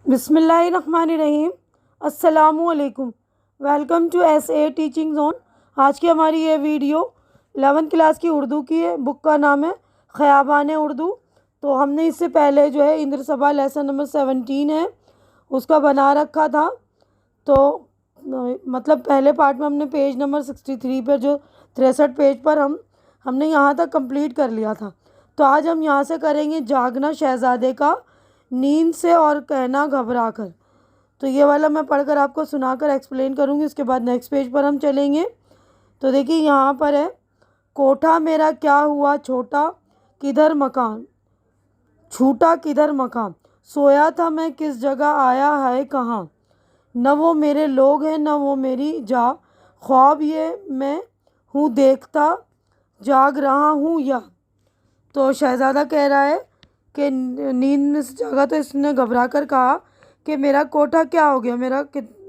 बिस्मिल्लाहिर्रहमानिर्रहीम। अस्सलामुअलैकुम। Welcome to SA teaching zone. आज की हमारी ये वीडियो 11th क्लास की उर्दू की है। बुक का नाम है ख़याबान उर्दू। तो हमने इससे पहले जो है इंद्र सभा लेसन नंबर 17 है उसका बना रखा था। तो मतलब पहले पार्ट में हमने पेज नंबर 63 पर जो 63 पेज पर हमने यहाँ तक कंप्लीट कर लिया था। तो आज हम यहाँ से करेंगे जागना शहज़ादे का नींद से और कहना घबरा कर। तो ये वाला मैं पढ़कर आपको सुनाकर एक्सप्लेन करूँगी। उसके बाद नेक्स्ट पेज पर हम चलेंगे। तो देखिए यहाँ पर है, कोठा मेरा क्या हुआ छोटा, किधर मकान छूटा किधर मकान, सोया था मैं किस जगह आया है कहाँ, न वो मेरे लोग हैं न वो मेरी जा, ख्वाब ये मैं हूँ देखता जाग रहा हूँ या। तो शहज़ादा कह रहा है कि नींद में से जागा तो इसने घबरा कर कहा कि मेरा कोठा क्या हो गया, मेरा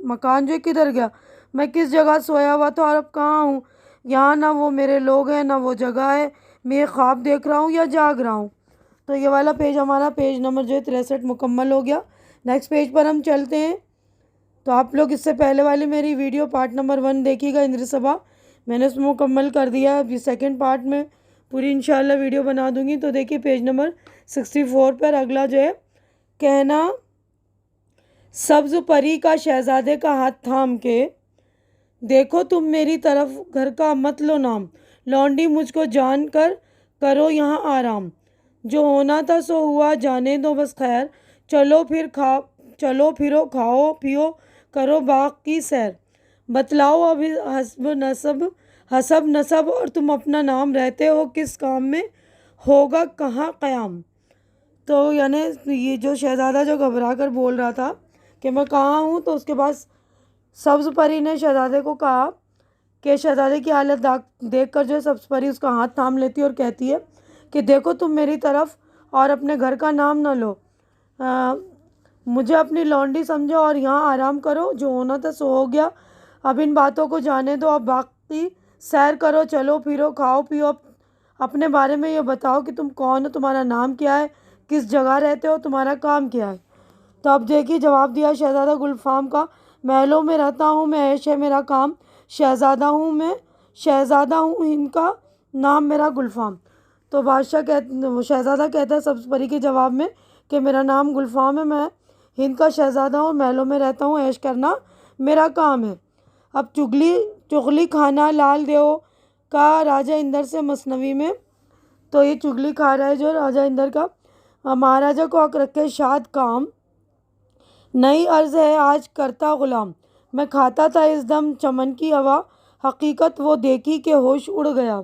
मकान जो किधर गया, मैं किस जगह सोया हुआ था और अब कहाँ हूँ, यहाँ ना वो मेरे लोग हैं ना वो जगह है, मैं ख्वाब देख रहा हूँ या जाग रहा हूँ। तो ये वाला पेज हमारा पेज नंबर जो है 63 मुकम्मल हो गया। नेक्स्ट पेज पर हम चलते हैं। तो आप लोग इससे पहले वाली मेरी वीडियो पार्ट नंबर 1 देखिएगा, इंद्र सभा, मैंने उसमें मुकम्मल कर दिया। अभी सेकंड पार्ट में पूरी इंशाल्लाह वीडियो बना दूंगी। तो देखिए पेज नंबर 64 पर अगला जो है, कहना सब्ज़ परी का शहज़ादे का हाथ थाम के, देखो तुम मेरी तरफ घर का मत लो नाम, लौंडी मुझको जान कर करो यहाँ आराम, जो होना था सो हुआ जाने दो बस खैर, चलो फिरो खाओ पियो करो बाग की सैर, बतलाओ अभी हसब नसब और तुम अपना नाम, रहते हो किस काम में होगा कहाँ क़याम। तो यानी ये जो शहज़ादा जो घबरा कर बोल रहा था कि मैं कहाँ हूँ, तो उसके बाद सब्ज़ परी ने शहज़ादे को कहा कि शहज़ादे की हालत देख कर जो है सब्ज़ परी उसका हाथ थाम लेती है और कहती है कि देखो तुम मेरी तरफ और अपने घर का नाम ना लो, मुझे अपनी लौंडी समझो और यहाँ आराम करो, जो होना था सो हो गया, अब इन बातों को जाने दो, अब बाकी सैर करो, चलो फिरो खाओ पियो, अपने बारे में ये बताओ कि तुम कौन हो, तुम्हारा नाम क्या है, किस जगह रहते हो, तुम्हारा काम क्या है। तो अब देखिए जवाब दिया शहज़ादा गुलफाम का, महलों में रहता हूँ मैं, ऐश है मेरा काम, शहज़ादा हूँ इनका नाम मेरा गुलफाम। तो शहज़ादा कहता है सब्ज़ परी के जवाब में कि मेरा नाम गुलफाम है, मैं हिंद का शहज़ादा हूँ, महलों में रहता हूँ, ऐश करना मेरा काम है। अब चुगली खाना लाल देव का राजा इंदर से मसनवी में। तो ये चुगली खा रहा है जो राजा इंदर का, महाराजा को हक रखे शाद काम, नई अर्ज़ है आज करता ग़ुलाम, मैं खाता था इस दम चमन की हवा, हकीकत वो देखी कि होश उड़ गया,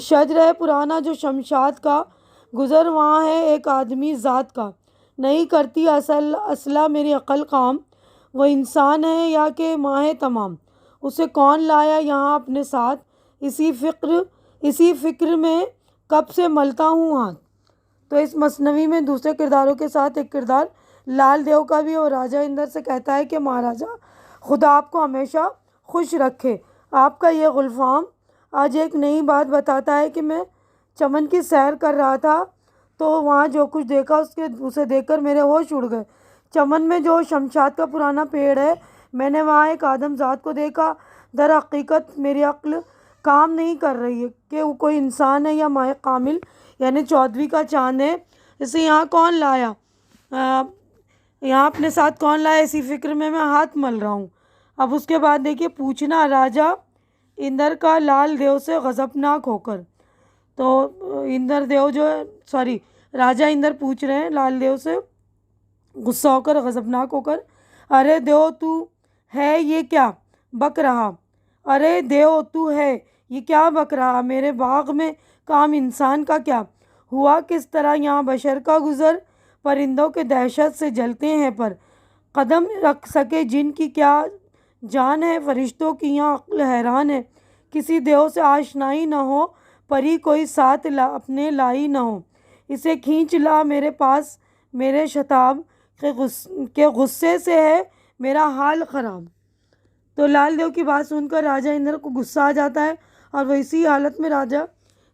शजर है पुराना जो शमशाद का, गुज़र वहाँ है एक आदमी ज़ात का, नहीं करती असला मेरी अक़ल काम, वो इंसान है या कि माँ तमाम, उसे कौन लाया यहाँ अपने साथ, इसी फ़िक्र में कब से मलता हूँ हाथ। तो इस मसनवी में दूसरे किरदारों के साथ एक किरदार लाल देव का भी, और राजा इंदर से कहता है कि महाराजा खुदा आपको हमेशा खुश रखे, आपका ये गुलफाम आज एक नई बात बताता है कि मैं चमन की सैर कर रहा था तो वहाँ जो कुछ देखा उसे देखकर मेरे होश उड़ गए। चमन में जो शमशाद का पुराना पेड़ है, मैंने वहाँ एक आदमजात को देखा, दर हकीकत मेरी अक्ल काम नहीं कर रही है कि वो कोई इंसान है या माए कामिल यानी चौदहवीं का चाँद है, इसे यहाँ कौन लाया, यहाँ अपने साथ कौन लाया, इसी फिक्र में मैं हाथ मल रहा हूँ। अब उसके बाद देखिए पूछना राजा इंदर का लाल देव से गज़बनाक होकर। तो राजा इंदर पूछ रहे हैं लाल देव से गुस्सा होकर, गज़बनाक होकर, अरे देव तू है ये क्या बक रहा, अरे देव तू है ये क्या बक रहा, मेरे बाग में काम इंसान का क्या, हुआ किस तरह यहाँ बशर का गुज़र, परिंदों के दहशत से जलते हैं पर कदम रख सके जिन की क्या जान है, फरिश्तों की यहाँ अक्ल हैरान है, किसी देव से आशनाई न हो, परी कोई साथ अपने लाई न हो, इसे खींच ला मेरे पास मेरे शताब के गुस्से से है मेरा हाल ख़राब। तो लाल देव की बात सुनकर राजा इंद्र को गुस्सा आ जाता है और वह इसी हालत में राजा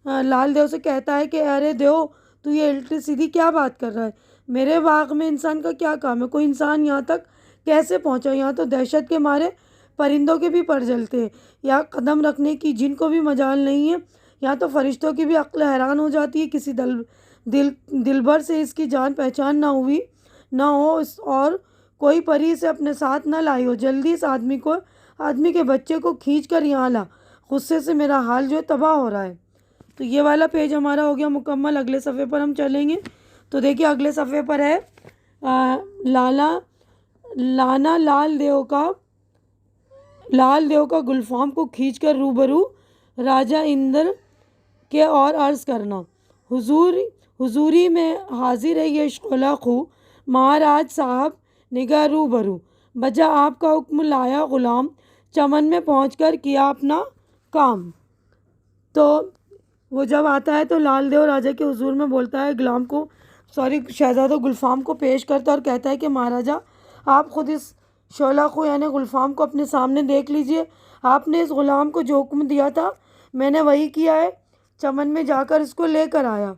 लाल देव से कहता है कि अरे देव तू ये उल्टी सीधी क्या बात कर रहा है, मेरे बाग में इंसान का क्या काम है? कोई इंसान यहाँ तक कैसे पहुँचा? यहाँ तो दहशत के मारे परिंदों के भी पर जलते हैं, यहाँ कदम रखने की जिनको भी मजाल नहीं है। यहाँ तो फरिश्तों की भी अक्ल हैरान हो जाती है। किसी दिलबर से इसकी जान पहचान ना हो और कोई परी इसे अपने साथ ना लाई हो। जल्दी इस आदमी के बच्चे को खींच कर यहाँ ला, गुस्से से मेरा हाल जो है तबाह हो रहा है। तो ये वाला पेज हमारा हो गया मुकम्मल। अगले सफ़े पर हम चलेंगे। तो देखिए अगले सफ़े पर है लाना लाल देव का गुलफाम को खींचकर रूबरू राजा इंद्र के और अर्ज़ करना, हुजूरी में हाजिर है ये शोला खू महाराज साहब निगाह रूबरू, बजा आपका हुक्म लाया ग़ुलाम, चमन में पहुंचकर किया अपना काम। तो वो जब आता है तो लाल देव राजा के हुजूर में बोलता है, शहजादा गुलफाम को पेश करता और कहता है कि महाराजा आप ख़ुद इस शोला खू यानी गुलफाम को अपने सामने देख लीजिए। आपने इस ग़ुलाम को जो हुक्म दिया था मैंने वही किया है, चमन में जाकर इसको लेकर आया।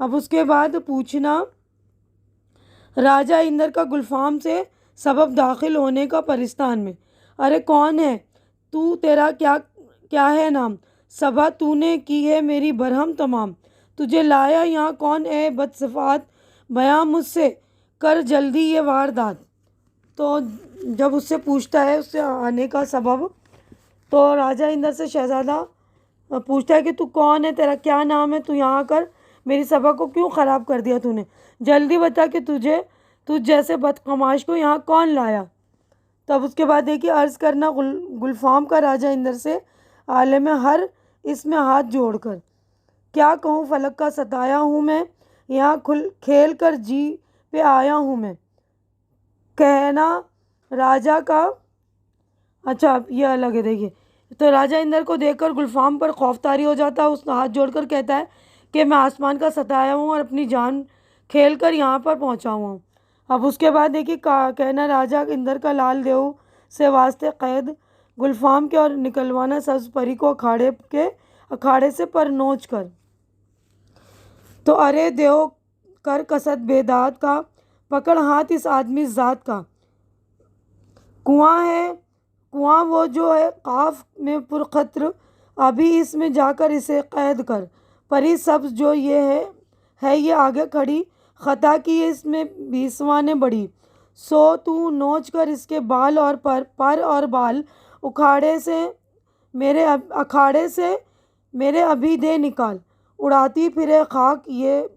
अब उसके बाद पूछना, राजा इंदर का गुलफाम से सबब दाखिल होने का परिस्तान में। अरे कौन है तू, तेरा क्या है नाम? सभा तूने की है मेरी बरहम तमाम, तुझे लाया यहाँ कौन है बदसिफात, बयां मुझसे कर जल्दी ये वारदात। तो जब उससे पूछता है उससे आने का सबब, तो राजा इंदर से शहजादा पूछता है कि तू कौन है, तेरा क्या नाम है, तू यहाँ आकर मेरी सभा को क्यों ख़राब कर दिया तूने? जल्दी बता कि तुझ जैसे बदकमाश को यहाँ कौन लाया। तब उसके बाद देखिए अर्ज़ करना गुलफाम का राजा इंदर से आलम हर इसमें हाथ जोड़कर, क्या कहूँ फलक का सताया हूँ मैं, यहाँ खेल कर जी पे आया हूँ मैं। कहना राजा का, अच्छा ये अलग है देखिए। तो राजा इंदर को देखकर गुलफाम पर खौफ तारी हो जाता है। उस हाथ जोड़कर कहता है कि मैं आसमान का सताया हूँ और अपनी जान खेल कर यहाँ पर पहुँचा हुआ हूँ। अब उसके बाद देखिए कहना राजा इंदर का लाल देव से वास्ते कैद गुलफाम के और निकलवाना सब्ज परी को अखाड़े से पर नोच कर। तो अरे देव कर कसद बेदात का, पकड़ हाथ इस आदमी ज़ात का, कुआं वो जो है काफ में पुरखत्र, अभी इसमें जाकर इसे कैद कर। परी सब्ज जो ये है ये आगे खड़ी, ख़ता की इसमें 20वां ने बड़ी, सो तू नोच कर इसके बाल और पर और बाल, अखाड़े से मेरे अभी दे निकाल, उड़ाती फिरे खाक ये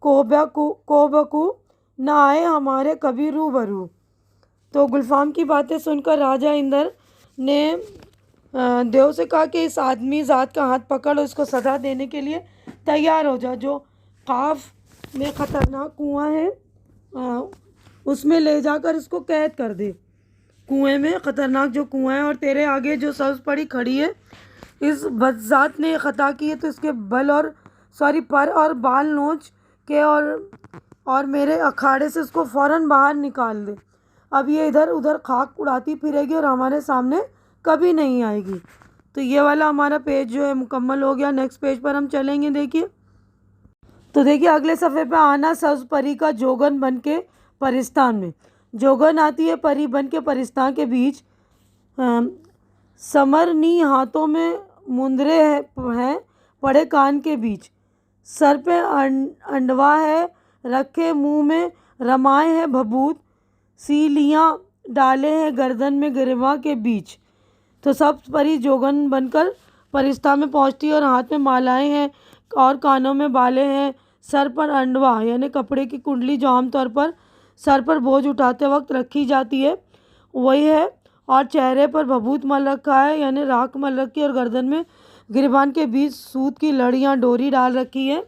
कोबकू ना आए हमारे कभी रूबरू। तो गुलफाम की बातें सुनकर राजा इंदर ने देव से कहा कि इस आदमी ज़ात का हाथ पकड़ उसको सज़ा देने के लिए तैयार हो जा, जो काफ में ख़तरनाक कुआं है उसमें ले जाकर इसको कैद कर दे। कुएं में ख़तरनाक जो कुआं है और तेरे आगे जो सब्ज़ पड़ी खड़ी है, इस बदजात ने ख़ता की है तो इसके पर और बाल नोच के और मेरे अखाड़े से इसको फ़ौरन बाहर निकाल दे। अब ये इधर उधर खाक उड़ाती फिरेगी और हमारे सामने कभी नहीं आएगी। तो ये वाला हमारा पेज जो है मुकम्मल हो गया। नेक्स्ट पेज पर हम चलेंगे। देखिए तो देखिए अगले सफ़े पे आना सब्ज़ परी का जोगन बन के परिस्तान में। जोगन आती है परी बन के परिस्तान के बीच, समरनी हाथों में मुंदरे हैं पड़े कान के बीच, सर पे अंडवा है रखे मुंह में रमाए हैं भभूत, सीलियाँ डाले हैं गर्दन में गिरवा के बीच। तो सब परी जोगन बनकर परिस्ता में पहुंचती है और हाथ में मालाएं हैं और कानों में बाले हैं, सर पर अंडवा यानी कपड़े की कुंडली जो आमतौर पर सर पर बोझ उठाते वक्त रखी जाती है वही है, और चेहरे पर भभूत मल रखा है यानी राख मल रखी है, और गर्दन में गिरबान के बीच सूत की लड़ियाँ डोरी डाल रखी है।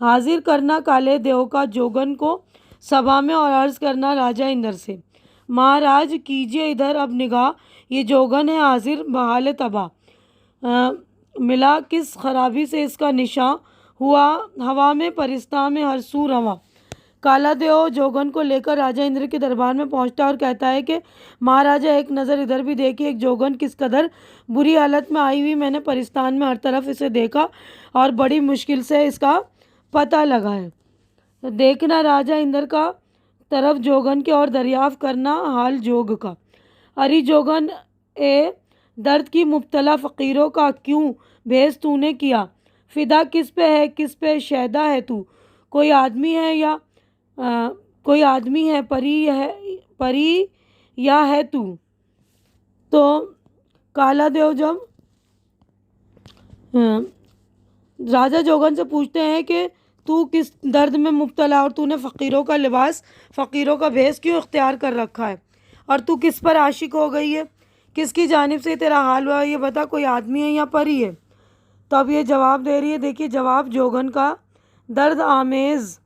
हाजिर करना काले देव का जोगन को सभा में और अर्ज़ करना राजा इंदर से, महाराज कीजिए इधर अब निगाह, ये जोगन है हाजिर बहाल तबाह, मिला किस खराबी से इसका निशान हुआ हवा में परिस्ता में हर सू रवा। काला देव जोगन को लेकर राजा इंद्र के दरबार में पहुंचता और कहता है कि महाराजा एक नज़र इधर भी देखिए, एक जोगन किस कदर बुरी हालत में आई हुई, मैंने परिस्तान में हर तरफ इसे देखा और बड़ी मुश्किल से इसका पता लगा है। देखना राजा इंद्र का तरफ जोगन के और दरियाफ्त करना हाल जोग का। अरे जोगन ए दर्द की मुब्तला फ़कीरों का क्यों भेस तूने किया, फ़िदा किस पे है, किस पे शैदा है तू, कोई आदमी है या कोई आदमी है, परी या है तू। तो काला देव जब राजा जोगन से पूछते हैं कि तू किस दर्द में मुब्तला और तूने फ़कीरों का लिबास, फ़कीरों का भेस क्यों इख्तियार कर रखा है, और तू किस पर आशिक हो गई है, किसकी जानिब से तेरा हाल हुआ, ये बता, कोई आदमी है या परी है। तो अब ये जवाब दे रही है। देखिए जवाब जोगन का, दर्द आमेज़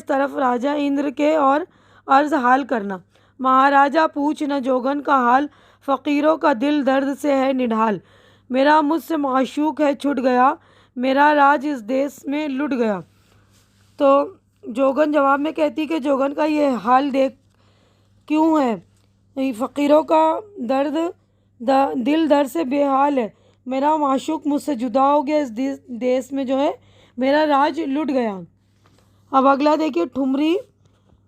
तरफ राजा इंद्र के और अर्ज़ हाल करना। महाराजा पूछ न जोगन का हाल, फ़कीरों का दिल दर्द से है निढाल। मेरा मुझसे माशूक है छूट गया, मेरा राज इस देश में लुट गया। तो जोगन जवाब में कहती कि जोगन का ये हाल देख क्यों है, फ़कीरों का दिल दर्द से बेहाल है, मेरा माशूक मुझसे जुदा हो गया, इस देश में जो है मेरा राज लुट गया। अब अगला देखिए, ठुमरी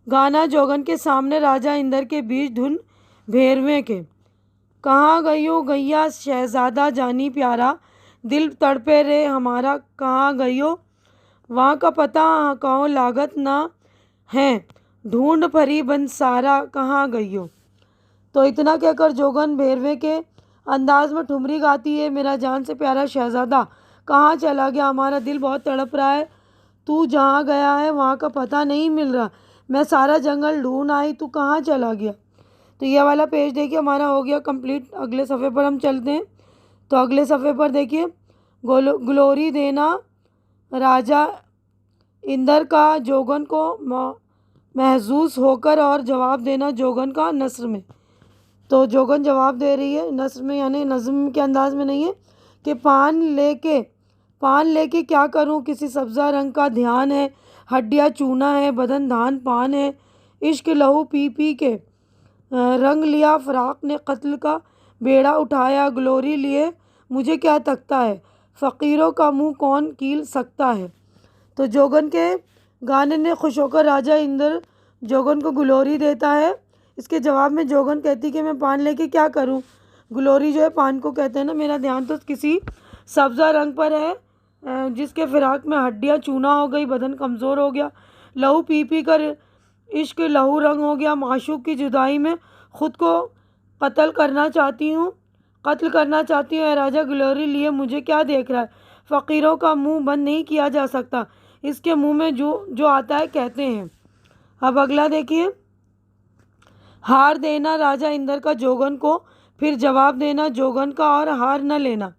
गाना जोगन के सामने राजा इंदर के बीच धुन भेरवे के। कहाँ गयो गैया शहजादा जानी प्यारा, दिल तड़पे रे हमारा कहाँ गयो, वहाँ का पता कहो लागत ना है, ढूंढ परी बन सारा कहाँ गयो। तो इतना कहकर जोगन भेरवे के अंदाज में ठुमरी गाती है, मेरा जान से प्यारा शहजादा कहाँ चला गया, हमारा दिल बहुत तड़प रहा है, तू जहाँ गया है वहाँ का पता नहीं मिल रहा, मैं सारा जंगल ढूंढ आई, तू कहाँ चला गया। तो यह वाला पेज देखिए हमारा हो गया कंप्लीट। अगले सफ़े पर हम चलते हैं। तो अगले सफ़े पर देखिए, ग्लोरी देना राजा इंदर का जोगन को महसूस होकर और जवाब देना जोगन का नस्र में। तो जोगन जवाब दे रही है नस्र में, यानी नज़्म के अंदाज में नहीं है, कि पान लेके क्या करूं, किसी सब्ज़ा रंग का ध्यान है, हड्डियाँ चूना है, बदन धान पान है, इश्क लहू पी पी के रंग लिया, फ़राक ने कत्ल का बेड़ा उठाया, ग्लोरी लिए मुझे क्या तकता है, फ़कीरों का मुंह कौन कील सकता है। तो जोगन के गाने ने खुश होकर राजा इंद्र जोगन को ग्लोरी देता है। इसके जवाब में जोगन कहती कि मैं पान लेके क्या करूं, ग्लोरी जो है पान को कहते हैं ना, मेरा ध्यान तो किसी सब्ज़ा रंग पर है जिसके फ़िराक में हड्डियाँ चूना हो गई, बदन कमज़ोर हो गया, लहू पी पी कर इश्क लहू रंग हो गया, माशूक की जुदाई में ख़ुद को कत्ल करना चाहती हूँ राजा, ग्लोरी लिए मुझे क्या देख रहा है, फ़कीरों का मुंह बंद नहीं किया जा सकता, इसके मुंह में जो आता है कहते हैं। अब अगला देखिए, हार देना राजा इंदर का जोगन को, फिर जवाब देना जोगन का और हार न लेना।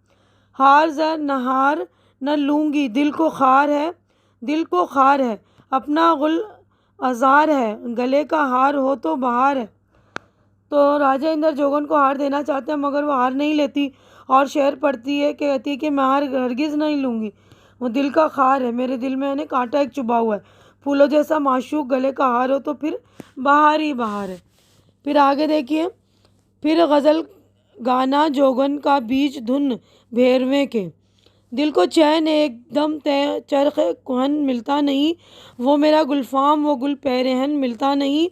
हार न लूँगी, दिल को खार है, अपना गुल अज़ार है, गले का हार हो तो बहार है। तो राजा इंदर जोगन को हार देना चाहते हैं मगर वो हार नहीं लेती और शेर पढ़ती है, कहती है कि मैं हार हरगिज़ नहीं लूँगी, वो दिल का खार है, मेरे दिल में कांटा एक चुभा हुआ है, फूलों जैसा माशूक गले का हार हो तो फिर बहार ही बहार है। फिर आगे देखिए, फिर गज़ल गाना जोगन का बीच धुन भेरवे के। दिल को चैन एकदम चरख कुहन मिलता नहीं, वो मेरा गुलफाम वो गुल पैरहन मिलता नहीं,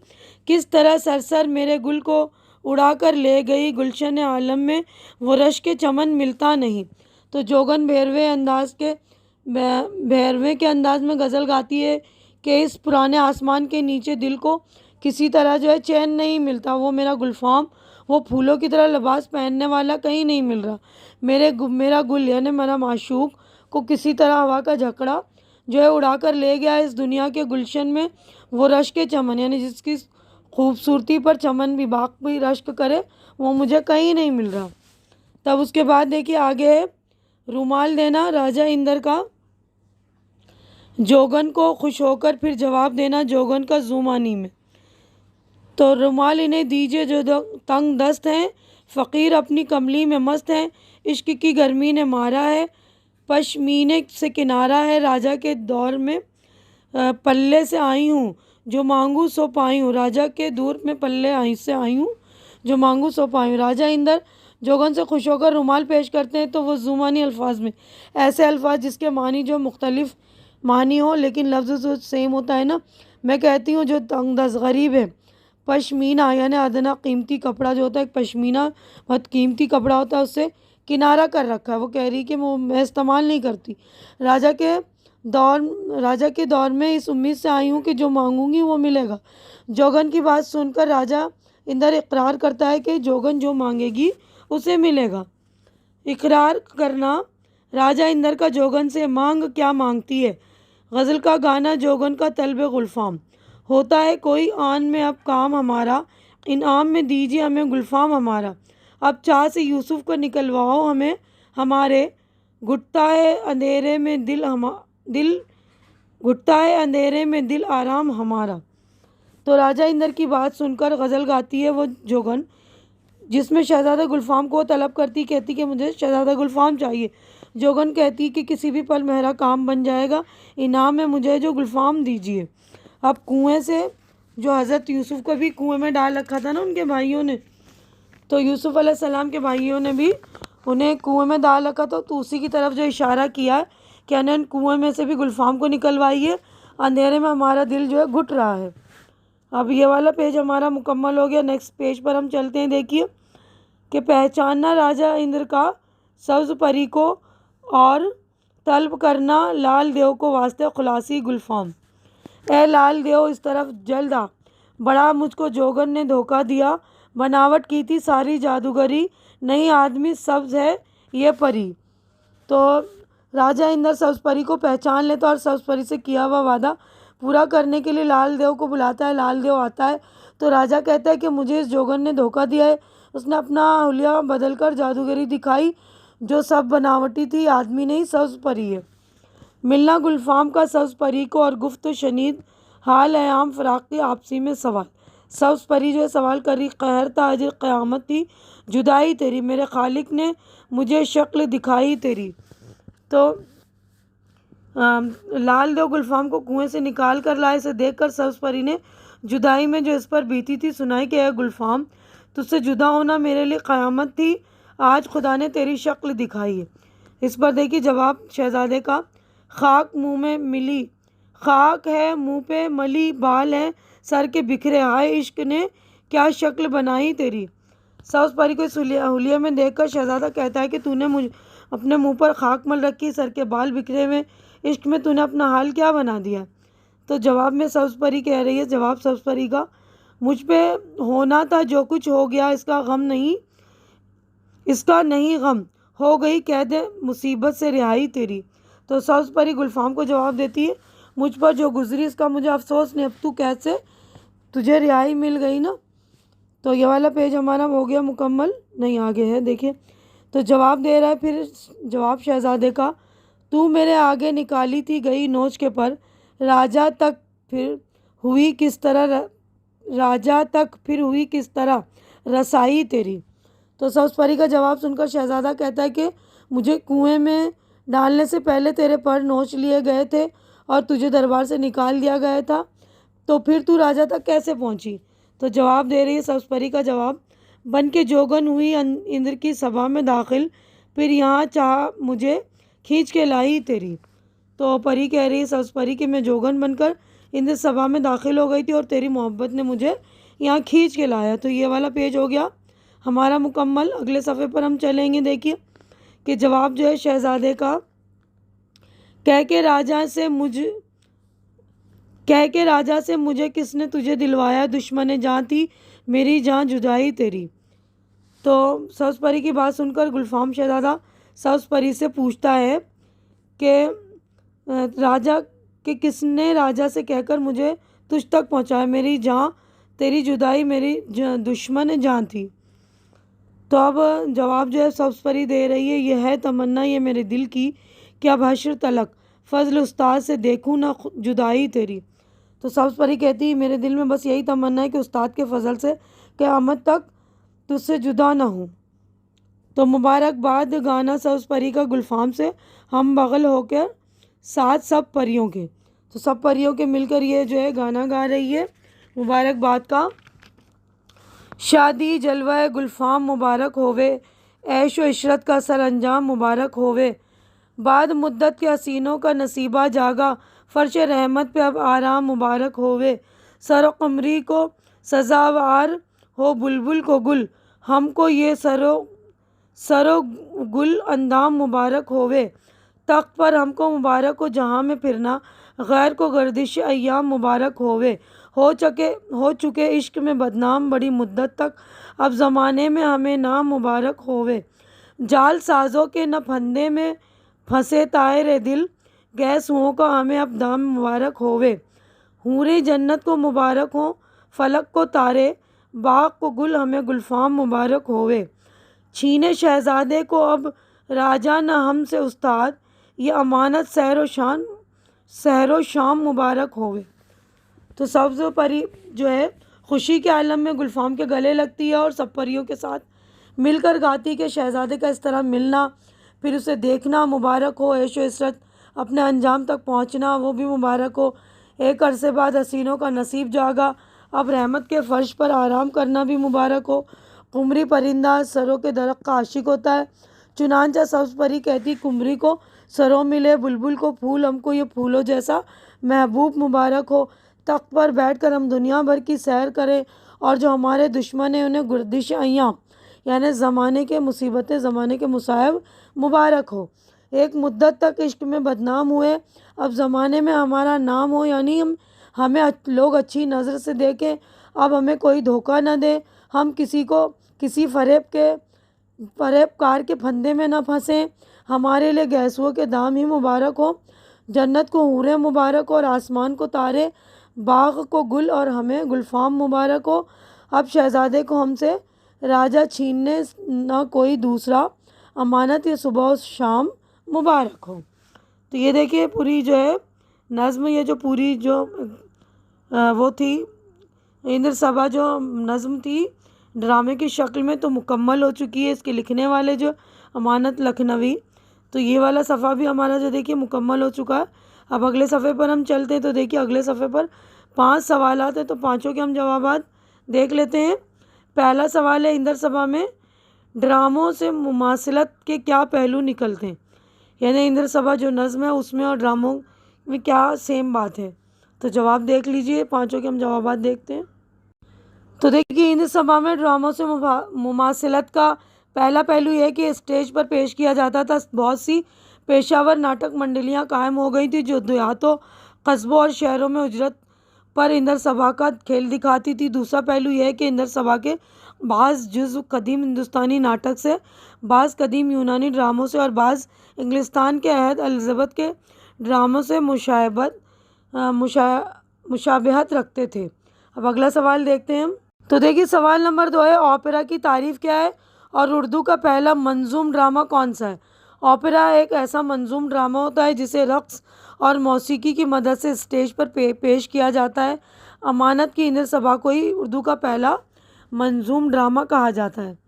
किस तरह सरसर मेरे गुल को उड़ा कर ले गई, गुलशन आलम में वो रश के चमन मिलता नहीं। तो जोगन भैरवे के अंदाज में गज़ल गाती है कि इस पुराने आसमान के नीचे दिल को किसी तरह जो है चैन नहीं मिलता, वो मेरा गुलफाम वो फूलों की तरह लिबास पहनने वाला कहीं नहीं मिल रहा, मेरा गुल यानी मेरा माशूक को किसी तरह हवा का झकड़ा जो है उड़ा कर ले गया इस दुनिया के गुलशन में, वो रश के चमन यानी जिसकी खूबसूरती पर चमन भी बाग भी रश्क करे, वो मुझे कहीं नहीं मिल रहा। तब उसके बाद देखिए आगे है, रुमाल देना राजा इंदर का जोगन को, खुश होकर फिर जवाब देना जोगन का ज़ुमानी में। तो रुमाल इन्हें दीजिए जो तंग दस्त हैं, फ़कीर अपनी कमली में मस्त हैं, इश्क की गर्मी ने मारा है, पश्मीने से किनारा है, राजा के दौर में पल्ले से आई हूँ, जो मांगू सो पाई हूँ, राजा के दूर में पल्ले से आई हूँ, जो मांगू सो पाई हूँ। राजा इंदर जोगन से खुश होकर रुमाल पेश करते हैं तो वो ज़ुमानी अल्फाज में ऐसे अल्फाज जिसके मानी जो मुख्तलिफ मानी हो, लेकिन लफ्ज़ तो सेम होता है ना। मैं कहती हूँ जो तंगदस्त गरीब है, पशमीना यानी अदना कीमती कपड़ा जो होता है, पशमीना बहुत कीमती कपड़ा होता है, उससे किनारा कर रखा है। वो कह रही कि मैं इस्तेमाल नहीं करती। राजा के दौर में इस उम्मीद से आई हूँ कि जो मांगूंगी वो मिलेगा। जोगन की बात सुनकर राजा इंदर इकरार करता है कि जोगन जो मांगेगी उसे मिलेगा। इकरार करना राजा इंदर का जोगन से, मांग क्या मांगती है। गज़ल का गाना जोगन का तलब गुलफाम। होता है कोई आन में अब काम हमारा, इनाम में दीजिए हमें गुलफाम हमारा। अब चाह से यूसुफ को निकलवाओ हमें हमारे, घुटता है अंधेरे में दिल घुटता है अंधेरे में दिल आराम हमारा। तो राजा इंदर की बात सुनकर गज़ल गाती है वो जोगन, जिसमें शहज़ादा गुलफाम को तलब करती, कहती कि मुझे शहज़ादा गुलफाम चाहिए। जोगन कहती कि किसी भी पल मेरा काम बन जाएगा, इनाम में मुझे जो गुलफाम दीजिए। अब कुएं से, जो हज़रत यूसुफ को भी कुएं में डाल रखा था ना उनके भाइयों ने, तो यूसुफ अलैहिस्सलाम के भाइयों ने भी उन्हें कुएं में डाल रखा था। तो उसी की तरफ जो इशारा किया है कि अनन कुएं में से भी गुलफाम को निकलवाइए, अंधेरे में हमारा दिल जो है घुट रहा है। अब ये वाला पेज हमारा मुकम्मल हो गया। नेक्स्ट पेज पर हम चलते हैं। देखिए कि पहचानना राजा इंद्र का सब्ज़ परी को, और तलब करना लाल देव को वास्ते खुलासी गुलफाम। ए लाल देव इस तरफ जल्द आ, बड़ा मुझको जोगन ने धोखा दिया, बनावट की थी सारी जादूगरी, नहीं आदमी सब्ज़ है ये परी। तो राजा इंदर सब्ज़ परी को पहचान लेता और सब्ज़ परी से किया हुआ वादा पूरा करने के लिए लाल देव को बुलाता है। लाल देव आता है तो राजा कहता है कि मुझे इस जोगन ने धोखा दिया है, उसने अपना हुलिया बदल कर जादूगरी दिखाई, जो सब बनावटी थी, आदमी नहीं सब्ज़ परी है। मिलना गुलफाम का सब्ज़ परी को, और गुफ्त शनीद हाल है आम फ़राक़ की आपसी में सवाल। सब्ज़ परी जो है सवाल करी, कहर था अजर क़यामत थी जुदाई तेरी, मेरे खालिक ने मुझे शक्ल दिखाई तेरी। तो लाल देव गुलफाम को कुएं से निकाल कर लाए। इसे देखकर सब्ज़ परी ने जुदाई में जो इस पर बीती थी सुनाई कि गुलफाम, तुझसे जुदा होना मेरे लिए क़यामत थी, आज खुदा ने तेरी शक्ल दिखाई है। इस पर देखिए जवाब शहज़ादे का, खाक मुँह में मिली, खाक है मुँह पे मली, बाल हैं सर के बिखरे, हाय इश्क ने क्या शक्ल बनाई तेरी। सब्ज़ परी को इस हुलिया में देखकर शहज़ादा कहता है कि तूने मुझ अपने मुंह पर खाक मल रखी, सर के बाल बिखरे हुए, इश्क में तूने अपना हाल क्या बना दिया। तो जवाब में सब्ज़ परी कह रही है, जवाब सब्ज़ परी का, मुझ पे होना था जो कुछ हो गया, इसका नहीं गम, हो गई कैद मुसीबत से रिहाई तेरी। तो सब्ज़ परी गुलफाम को जवाब देती है, मुझ पर जो गुजरी इसका मुझे अफसोस नहीं, अब तू कैद से तुझे रिहाई मिल गई ना। तो ये वाला पेज हमारा हो गया मुकम्मल, नहीं आगे है देखिए। तो जवाब दे रहा है फिर जवाब शहज़ादे का, तू मेरे आगे निकाली थी गई नोच के पर, राजा तक फिर हुई किस तरह रसाई तेरी। तो सब्ज़ परी का जवाब सुनकर शहज़ादा कहता है कि मुझे कुएं में डालने से पहले तेरे पर नोच लिए गए थे और तुझे दरबार से निकाल दिया गया था, तो फिर तू राजा तक कैसे पहुंची। तो जवाब दे रही है सब्ज़ परी का जवाब, बन के जोगन हुई इंद्र की सभा में दाखिल, फिर यहाँ चाह मुझे खींच के लाई तेरी। तो परी कह रही है सब्ज़ परी कि मैं जोगन बनकर इंद्र सभा में दाखिल हो गई थी और तेरी मोहब्बत ने मुझे यहाँ खींच के लाया। तो ये वाला पेज हो गया हमारा मुकम्मल। अगले सफ़े पर हम चलेंगे। देखिए कि जवाब जो है शहज़ादे का, कह के राजा से मुझे किसने तुझे दिलवाया, दुश्मन जान थी मेरी जान जुदाई तेरी। तो सब्ज़ परी की बात सुनकर गुलफाम शहज़ादा सब्ज़ परी से पूछता है कि राजा के किसने राजा से कहकर मुझे तुझ तक पहुंचाया, मेरी जान तेरी जुदाई मेरी दुश्मन जान थी। तो अब जवाब जो है सब्ज़ परी दे रही है, यह है तमन्ना ये मेरे दिल की, क्या हश्र तलक फ़ज़ल उस्ताद से देखूँ ना जुदाई तेरी। तो सब्ज़ परी कहती है मेरे दिल में बस यही तमन्ना है कि उस्ताद के फ़ज़ल से क़यामत तक तुझसे जुदा ना हूँ। तो मुबारकबाद गाना सब्ज़ परी का गुलफाम से, हम बगल होकर साथ सब परियों के। तो सब परियों के मिलकर ये जो है गाना गा रही है मुबारकबाद का। शादी जलवा गुलफाम मुबारक होवे, ऐश व इशरत का सर अंजाम मुबारक होवे, बाद मुद्दत के हसीनों का नसीबा जागा, फर्श रहमत पे अब आराम मुबारक होवे। सरो कमरी को सजावार हो बुलबुल को गुल, हमको ये सरो गुल अंदाम मुबारक होवे। तख्त पर हमको मुबारक हो जहाँ में फिरना, गैर को गर्दिश अय्याम मुबारक होवे। हो चुके इश्क में बदनाम बड़ी मुद्दत तक, अब ज़माने में हमें नाम मुबारक होवे। जाल साजों के न फंदे में फंसे तायरे दिल, गैस हुओं का हमें अब दाम मुबारक होवे। हूरे जन्नत को मुबारक हो फलक को तारे, बाग को गुल हमें गुलफाम मुबारक होवे। छीने शहजादे को अब राजा न हमसे उस्ताद, ये अमानत सहरो शाम मुबारक होवे। तो सब्ज़ परी जो है खुशी के आलम में गुलफाम के गले लगती है और सब परियों के साथ मिलकर गाती कि शहज़ादे का इस तरह मिलना, फिर उसे देखना मुबारक हो। ऐशो इशरत अपने अंजाम तक पहुंचना वो भी मुबारक हो। एक अरसे बाद हसीनों का नसीब जागा, अब रहमत के फ़र्श पर आराम करना भी मुबारक हो। कुमरी परिंदा सरों के दरख्त का आशिक होता है, चुनांचा सब्ज़ परी कहती कुमरी को सरों मिले बुलबुल को फूल, हमको ये फूलों जैसा महबूब मुबारक हो। तख्त पर बैठकर हम दुनिया भर की सैर करें और जो हमारे दुश्मन हैं उन्हें गर्दिश अय्याम यानी ज़माने के मुसीबतें ज़माने के मुसाइब मुबारक हो। एक मुद्दत तक इश्क में बदनाम हुए, अब ज़माने में हमारा नाम हो, यानी हमें लोग अच्छी नज़र से देखें, अब हमें कोई धोखा न दे, हम किसी फरेबकार के फंदे में न फंसें। हमारे लिए गैसुओं के दाम ही मुबारक हो। जन्नत को हूरें मुबारक हो और आसमान को तारे, बाग को गुल और हमें गुलफाम मुबारक हो। अब शहज़ादे को हमसे राजा छीनने न कोई दूसरा, अमानत ये सुबह और शाम मुबारक हो। तो ये देखिए पूरी जो है नज़्म, ये जो पूरी जो वो थी इंद्र सभा जो नज़्म थी ड्रामे की शक्ल में तो मुकम्मल हो चुकी है। इसके लिखने वाले जो अमानत लखनवी, तो ये वाला सफ़ा भी हमारा जो देखिए मुकम्मल हो चुका है। अब अगले सफ़े पर हम चलते हैं, तो देखिए अगले सफ़े पर 5 सवालात हैं, तो पाँचों के हम जवाबात देख लेते हैं। पहला सवाल है, इंदर सभा में ड्रामों से मुमासिलत के क्या पहलू निकलते हैं, यानी इंदर सभा जो नज़्म है उसमें और ड्रामों में क्या सेम बात है। तो जवाब देख लीजिए, पाँचों के हम जवाबात देखते हैं। तो देखिए इंद्र सभा में ड्रामों से मुमासिलत का पहला पहलू यह कि स्टेज पर पेश किया जाता था। बहुत सी पेशावर नाटक मंडलियां कायम हो गई थी जो देहातों, कस्बों और शहरों में उजरत पर इंदर सभा का खेल दिखाती थी। दूसरा पहलू यह है कि इंदर सभा के बाज़ जुज़्व कदीम हिंदुस्तानी नाटक से, बाज़ कदीम यूनानी ड्रामों से और बाज़ इंग्लिस्तान के अहद एलिज़ाबेथ के ड्रामों से मुशाबहत रखते थे। अब अगला सवाल देखते हैं हम। तो देखिए सवाल नंबर 2 है, ओपेरा की तारीफ़ क्या है और उर्दू का पहला मंजूम ड्रामा कौन सा है। ओपेरा एक ऐसा मंजूम ड्रामा होता है जिसे रक़्स और मौसीकी की मदद से स्टेज पर पेश किया जाता है। अमानत की इंद्र सभा को ही उर्दू का पहला मंजूम ड्रामा कहा जाता है।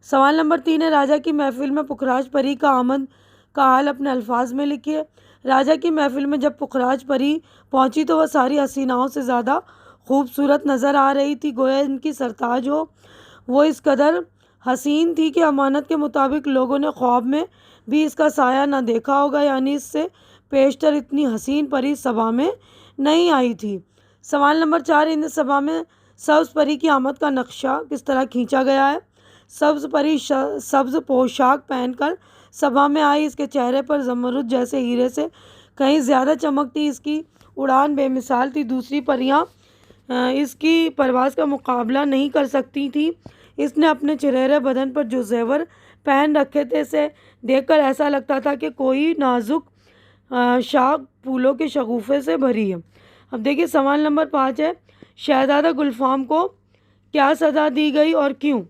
सवाल नंबर 3 है, राजा की महफिल में पुखराज परी का आमद का हाल अपने अल्फाज में लिखिए। राजा की महफिल में जब पुखराज परी पहुंची तो वह सारी हसीनाओं से ज़्यादा खूबसूरत नज़र आ रही थी, गोया इनकी सरताज हो। वो इस कदर हसीन थी कि अमानत के मुताबिक लोगों ने ख्वाब में भी इसका साया न देखा होगा, यानी इससे पेशतर इतनी हसीन परी सभा में नहीं आई थी। सवाल नंबर 4, इन सभा में सब्ज़ परी की आमद का नक्शा किस तरह खींचा गया है। सब्ज़ परी सब्ज़ पोशाक पहनकर सभा में आई, इसके चेहरे पर ज़मरुद जैसे हीरे से कहीं ज़्यादा चमक थी, इसकी उड़ान बेमिसाल थी, दूसरी परियां इसकी परवाज़ का मुकाबला नहीं कर सकती थी। इसने अपने चुनहरे बदन पर जो जेवर पहन रखे थे इसे देखकर ऐसा लगता था कि कोई नाजुक शाख फूलों के शगुफ़े से भरी है। अब देखिए सवाल नंबर 5 है, शहज़ादा गुलफाम को क्या सज़ा दी गई और क्यों।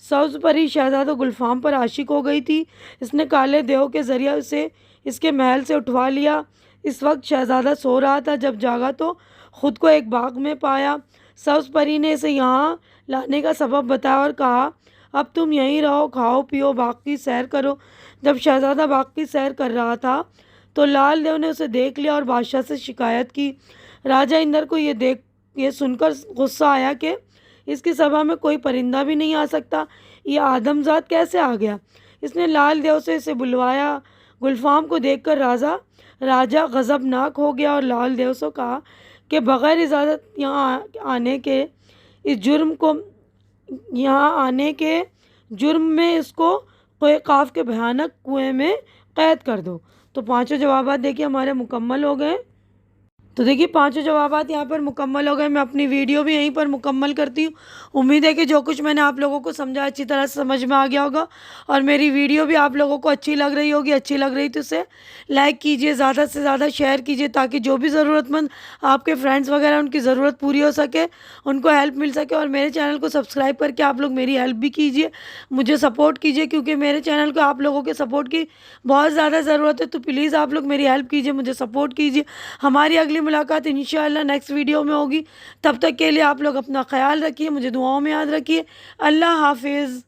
सब्ज़ परी शहज़ादा गुलफाम पर आशिक हो गई थी, इसने काले देव के ज़रिए उसे इसके महल से उठवा लिया। इस वक्त शहज़ादा सो रहा था, जब जागा तो ख़ुद को एक बाग में पाया। सब्ज़ परी ने इसे यहाँ लाने का सबब बताया और कहा, अब तुम यहीं रहो, खाओ पियो, बाग की सैर करो। जब शहज़ादा बाग की सैर कर रहा था तो लाल देव ने उसे देख लिया और बादशाह से शिकायत की। राजा इंदर को ये सुनकर गुस्सा आया कि इसकी सभा में कोई परिंदा भी नहीं आ सकता, ये आदमजात कैसे आ गया। इसने लाल देव से इसे बुलवाया। गुलफाम को देखकर राजा गज़बनाक हो गया और लाल देव से कहा कि बग़ैर इजाज़त यहाँ आने के जुर्म में इसको कोई काफ के भयानक कुएं में कैद कर दो। तो पांचों जवाबात देखिए हमारे मुकम्मल हो गए। तो देखिए पांचों जवाबात यहाँ पर मुकम्मल हो गए। मैं अपनी वीडियो भी यहीं पर मुकम्मल करती हूँ। उम्मीद है कि जो कुछ मैंने आप लोगों को समझा अच्छी तरह से समझ में आ गया होगा और मेरी वीडियो भी आप लोगों को अच्छी लग रही होगी। अच्छी लग रही तो उसे लाइक कीजिए, ज़्यादा से ज़्यादा शेयर कीजिए ताकि जो भी ज़रूरतमंद आपके फ्रेंड्स वगैरह उनकी ज़रूरत पूरी हो सके, उनको हेल्प मिल सके। और मेरे चैनल को सब्सक्राइब करके आप लोग मेरी हेल्प भी कीजिए, मुझे सपोर्ट कीजिए, क्योंकि मेरे चैनल को आप लोगों के सपोर्ट की बहुत ज़्यादा ज़रूरत है। तो प्लीज़ आप लोग मेरी हेल्प कीजिए, मुझे सपोर्ट कीजिए। हमारी अगली मुलाकात इंशाअल्लाह नेक्स्ट वीडियो में होगी। तब तक के लिए आप लोग अपना ख्याल रखिए, मुझे दुआओं में याद रखिए। अल्लाह हाफिज़।